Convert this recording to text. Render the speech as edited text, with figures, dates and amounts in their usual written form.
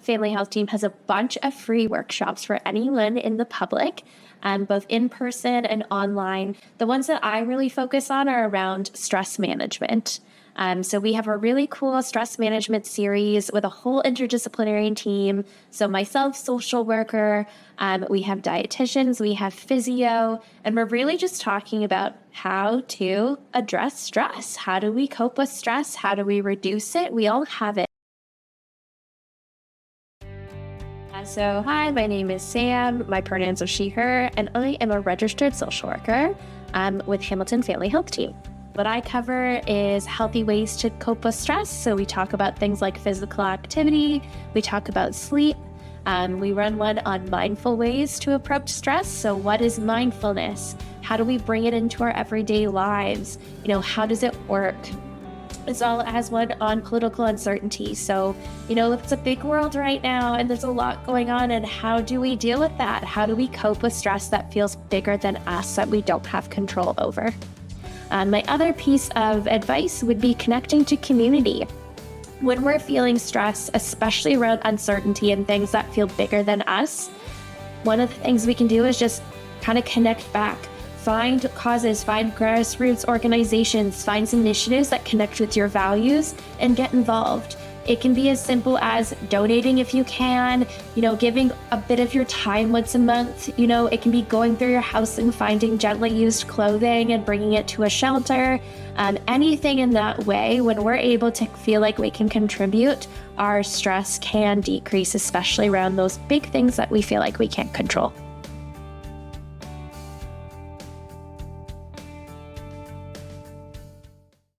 Family Health team has a bunch of free workshops for anyone in the public, both in person and online. The ones that I really focus on are around stress management. So we have a really cool stress management series with a whole interdisciplinary team. So myself, social worker, we have dietitians, we have physio, and we're really just talking about how to address stress. How do we cope with stress? How do we reduce it? We all have it. So hi, my name is Sam. My pronouns are she, her, and I am a registered social worker with Hamilton Family Health team. What I cover is healthy ways to cope with stress. So we talk about things like physical activity. We talk about sleep. We run one on mindful ways to approach stress. So what is mindfulness? How do we bring it into our everyday lives? How does it work? As well as one on political uncertainty. So, it's a big world right now and there's a lot going on. And how do we deal with that? How do we cope with stress that feels bigger than us, that we don't have control over? My other piece of advice would be connecting to community. When we're feeling stress, especially around uncertainty and things that feel bigger than us, one of the things we can do is just kind of connect back. Find causes, find grassroots organizations, find initiatives that connect with your values and get involved. It can be as simple as donating if you can, giving a bit of your time once a month. It can be going through your house and finding gently used clothing and bringing it to a shelter. Anything in that way, when we're able to feel like we can contribute, our stress can decrease, especially around those big things that we feel like we can't control.